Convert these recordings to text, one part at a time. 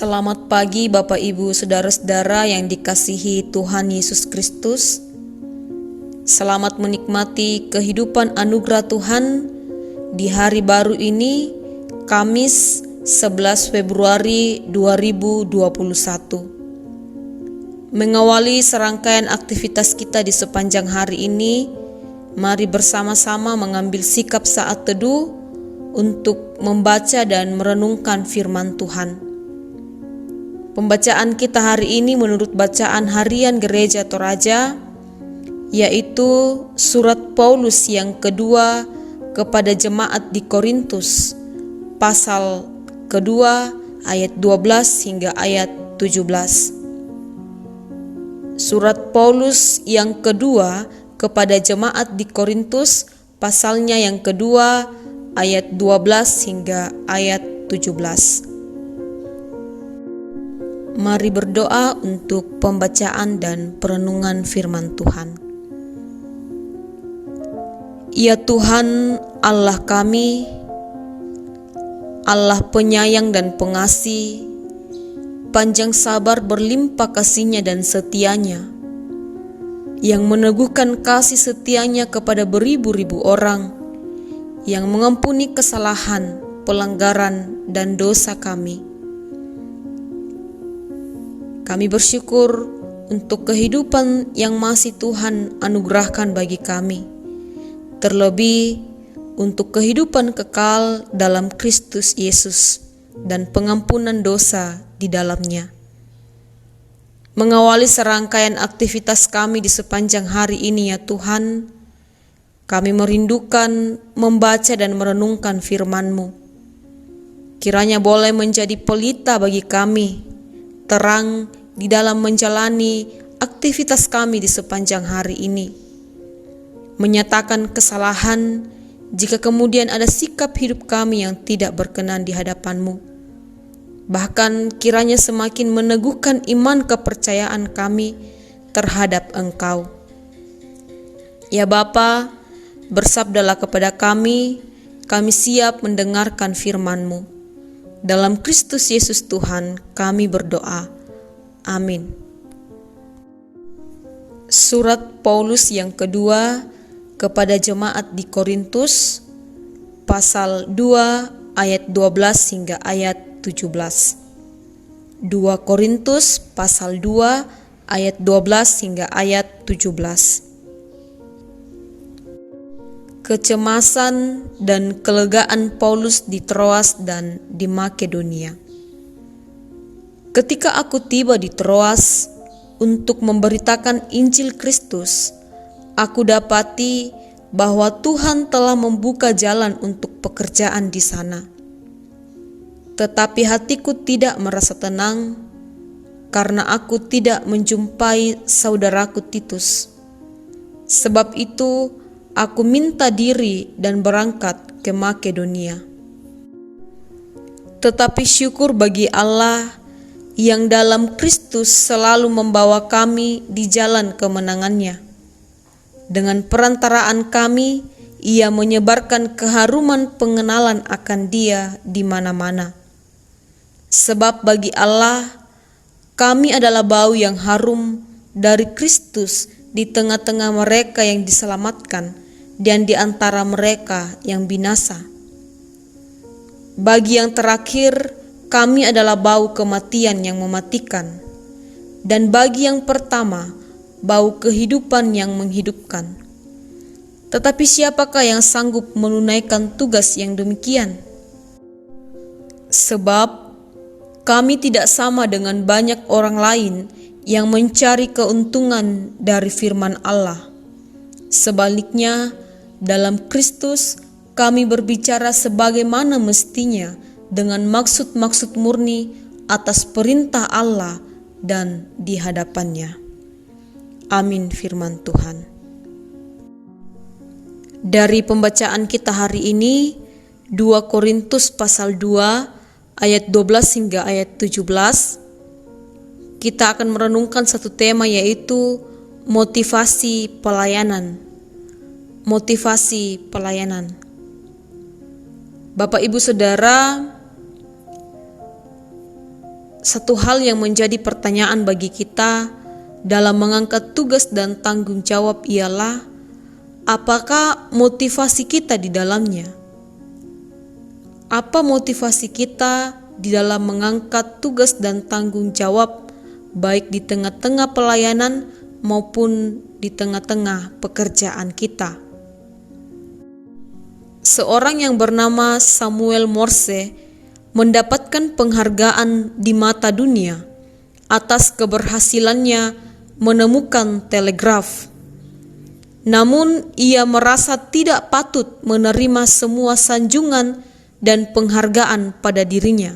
Selamat pagi Bapak Ibu Saudara-saudara yang dikasihi Tuhan Yesus Kristus. Selamat menikmati kehidupan anugerah Tuhan di hari baru ini, Kamis 11 Februari 2021. Mengawali serangkaian aktivitas kita di sepanjang hari ini, mari bersama-sama mengambil sikap saat teduh untuk membaca dan merenungkan firman Tuhan. Pembacaan kita hari ini menurut bacaan harian Gereja Toraja, yaitu surat Paulus yang kedua kepada jemaat di Korintus, pasal kedua ayat 12 hingga ayat 17. Surat Paulus yang kedua kepada jemaat di Korintus, pasalnya yang kedua ayat 12 hingga ayat 17. Mari berdoa untuk pembacaan dan perenungan firman Tuhan. Ya Tuhan Allah kami, Allah penyayang dan pengasih, panjang sabar berlimpah kasih-Nya dan setia-Nya, yang meneguhkan kasih setia-Nya kepada beribu-ribu orang, yang mengampuni kesalahan, pelanggaran, dan dosa kami. Kami bersyukur untuk kehidupan yang masih Tuhan anugerahkan bagi kami, terlebih untuk kehidupan kekal dalam Kristus Yesus dan pengampunan dosa di dalamnya. Mengawali serangkaian aktivitas kami di sepanjang hari ini ya Tuhan, kami merindukan membaca dan merenungkan firman-Mu. Kiranya boleh menjadi pelita bagi kami, terang di dalam menjalani aktivitas kami di sepanjang hari ini. Menyatakan kesalahan jika kemudian ada sikap hidup kami yang tidak berkenan di hadapan-Mu. Bahkan kiranya semakin meneguhkan iman kepercayaan kami terhadap Engkau. Ya Bapa, bersabdalah kepada kami siap mendengarkan firman-Mu. Dalam Kristus Yesus Tuhan kami berdoa. Amin. Surat Paulus yang kedua kepada jemaat di Korintus, pasal 2 ayat 12 hingga ayat 17. 2 Korintus pasal 2 ayat 12 hingga ayat 17. Kecemasan dan kelegaan Paulus di Troas dan di Makedonia. Ketika aku tiba di Troas untuk memberitakan Injil Kristus, aku dapati bahwa Tuhan telah membuka jalan untuk pekerjaan di sana. Tetapi hatiku tidak merasa tenang karena aku tidak menjumpai saudaraku Titus. Sebab itu aku minta diri dan berangkat ke Makedonia. Tetapi syukur bagi Allah yang dalam Kristus selalu membawa kami di jalan kemenangannya. Dengan perantaraan kami, Ia menyebarkan keharuman pengenalan akan Dia di mana-mana. Sebab bagi Allah, kami adalah bau yang harum dari Kristus di tengah-tengah mereka yang diselamatkan dan di antara mereka yang binasa. Bagi yang terakhir, kami adalah bau kematian yang mematikan, dan bagi yang pertama, bau kehidupan yang menghidupkan. Tetapi siapakah yang sanggup menunaikan tugas yang demikian? Sebab kami tidak sama dengan banyak orang lain yang mencari keuntungan dari firman Allah. Sebaliknya, dalam Kristus kami berbicara sebagaimana mestinya, dengan maksud-maksud murni atas perintah Allah dan di hadapannya. Amin firman Tuhan. Dari pembacaan kita hari ini, 2 Korintus pasal 2 ayat 12 hingga ayat 17, kita akan merenungkan satu tema, yaitu motivasi pelayanan. Motivasi pelayanan. Bapak Ibu Saudara, satu hal yang menjadi pertanyaan bagi kita dalam mengangkat tugas dan tanggung jawab ialah, apakah motivasi kita di dalamnya? Apa motivasi kita di dalam mengangkat tugas dan tanggung jawab, baik di tengah-tengah pelayanan maupun di tengah-tengah pekerjaan kita? Seorang yang bernama Samuel Morse mendapatkan penghargaan di mata dunia atas keberhasilannya menemukan telegraf. Namun ia merasa tidak patut menerima semua sanjungan dan penghargaan pada dirinya.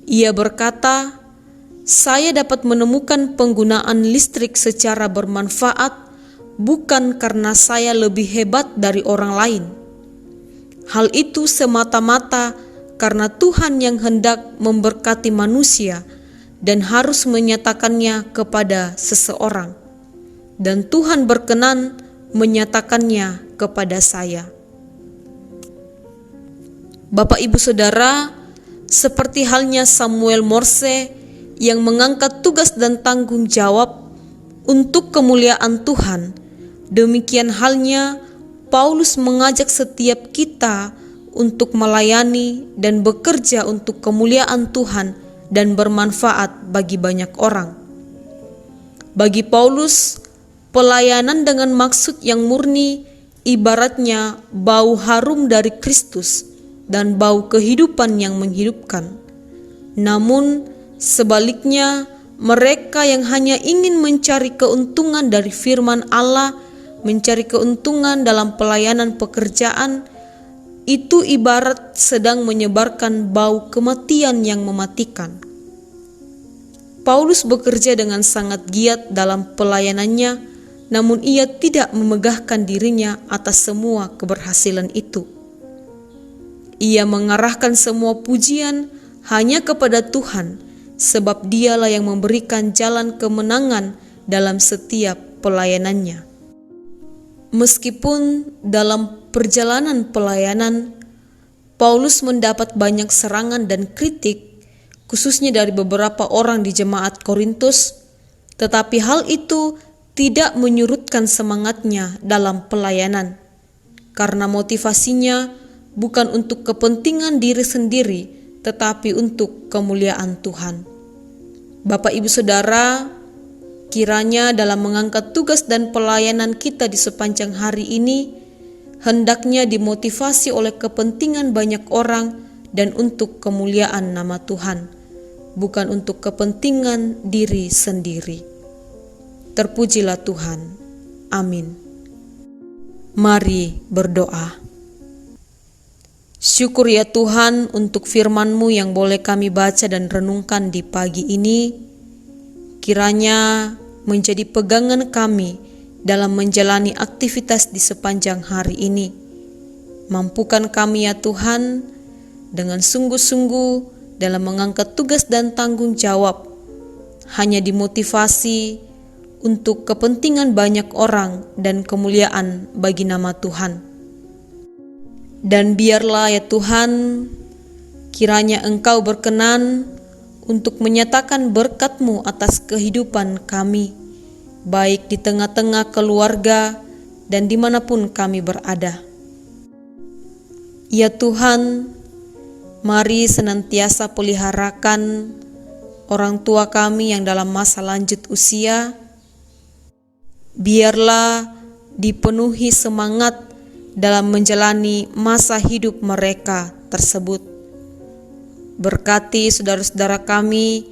Ia berkata, "Saya dapat menemukan penggunaan listrik secara bermanfaat bukan karena saya lebih hebat dari orang lain. Hal itu semata-mata karena Tuhan yang hendak memberkati manusia dan harus menyatakannya kepada seseorang. Dan Tuhan berkenan menyatakannya kepada saya." Bapak Ibu Saudara, seperti halnya Samuel Morse yang mengangkat tugas dan tanggung jawab untuk kemuliaan Tuhan, demikian halnya Paulus mengajak setiap kita untuk melayani dan bekerja untuk kemuliaan Tuhan dan bermanfaat bagi banyak orang. Bagi Paulus, pelayanan dengan maksud yang murni ibaratnya bau harum dari Kristus dan bau kehidupan yang menghidupkan. Namun sebaliknya, mereka yang hanya ingin mencari keuntungan dari firman Allah, mencari keuntungan dalam pelayanan pekerjaan, itu ibarat sedang menyebarkan bau kematian yang mematikan. Paulus bekerja dengan sangat giat dalam pelayanannya, namun ia tidak memegahkan dirinya atas semua keberhasilan itu. Ia mengarahkan semua pujian hanya kepada Tuhan, sebab Dialah yang memberikan jalan kemenangan dalam setiap pelayanannya. Meskipun dalam perjalanan pelayanan, Paulus mendapat banyak serangan dan kritik, khususnya dari beberapa orang di jemaat Korintus, tetapi hal itu tidak menyurutkan semangatnya dalam pelayanan, karena motivasinya bukan untuk kepentingan diri sendiri, tetapi untuk kemuliaan Tuhan. Bapak Ibu Saudara, kiranya dalam mengangkat tugas dan pelayanan kita di sepanjang hari ini, hendaknya dimotivasi oleh kepentingan banyak orang dan untuk kemuliaan nama Tuhan, bukan untuk kepentingan diri sendiri. Terpujilah Tuhan. Amin. Mari berdoa. Syukur ya Tuhan untuk firman-Mu yang boleh kami baca dan renungkan di pagi ini. Kiranya menjadi pegangan kami dalam menjalani aktivitas di sepanjang hari ini. Mampukan kami ya Tuhan dengan sungguh-sungguh dalam mengangkat tugas dan tanggung jawab, hanya dimotivasi untuk kepentingan banyak orang dan kemuliaan bagi nama Tuhan. Dan biarlah ya Tuhan, kiranya Engkau berkenan untuk menyatakan berkat-Mu atas kehidupan kami, baik di tengah-tengah keluarga dan dimanapun kami berada. Ya Tuhan, mari senantiasa peliharakan orang tua kami yang dalam masa lanjut usia. Biarlah dipenuhi semangat dalam menjalani masa hidup mereka tersebut. Berkati saudara-saudara kami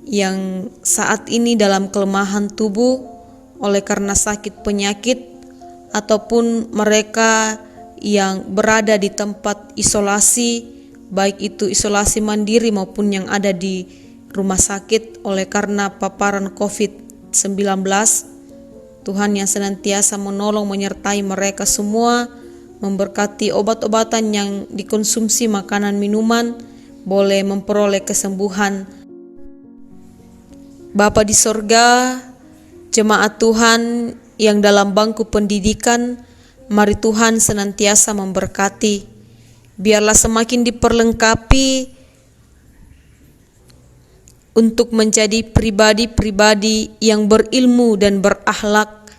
yang saat ini dalam kelemahan tubuh oleh karena sakit penyakit, ataupun mereka yang berada di tempat isolasi, baik itu isolasi mandiri maupun yang ada di rumah sakit oleh karena paparan COVID-19. Tuhan yang senantiasa menolong menyertai mereka semua, memberkati obat-obatan yang dikonsumsi, makanan minuman, boleh memperoleh kesembuhan. Bapa di sorga, jemaat Tuhan yang dalam bangku pendidikan, mari Tuhan senantiasa memberkati. Biarlah semakin diperlengkapi untuk menjadi pribadi-pribadi yang berilmu dan berakhlak,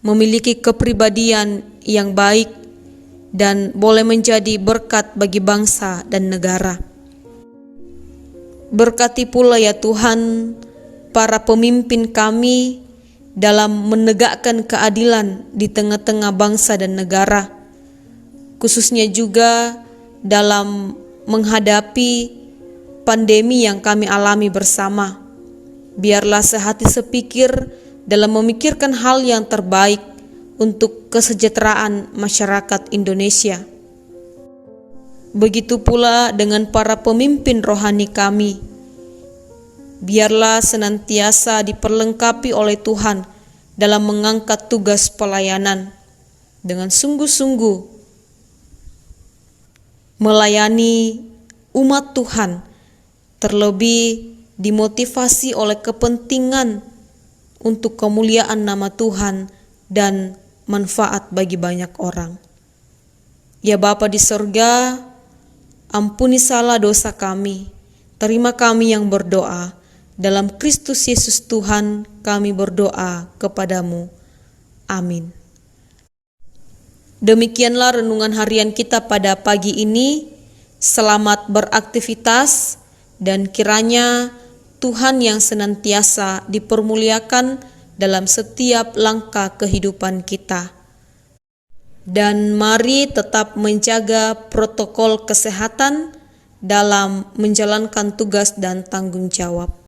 memiliki kepribadian yang baik, dan boleh menjadi berkat bagi bangsa dan negara. Berkati pula ya Tuhan para pemimpin kami dalam menegakkan keadilan di tengah-tengah bangsa dan negara, khususnya juga dalam menghadapi pandemi yang kami alami bersama. Biarlah sehati sepikir dalam memikirkan hal yang terbaik untuk kesejahteraan masyarakat Indonesia. Begitu pula dengan para pemimpin rohani kami. Biarlah senantiasa diperlengkapi oleh Tuhan dalam mengangkat tugas pelayanan dengan sungguh-sungguh melayani umat Tuhan, terlebih dimotivasi oleh kepentingan untuk kemuliaan nama Tuhan dan manfaat bagi banyak orang. Ya Bapa di sorga, ampuni salah dosa kami, terima kami yang berdoa. Dalam Kristus Yesus Tuhan kami berdoa kepadamu. Amin. Demikianlah renungan harian kita pada pagi ini. Selamat beraktivitas dan kiranya Tuhan yang senantiasa dipermuliakan dalam setiap langkah kehidupan kita. Dan mari tetap menjaga protokol kesehatan dalam menjalankan tugas dan tanggung jawab.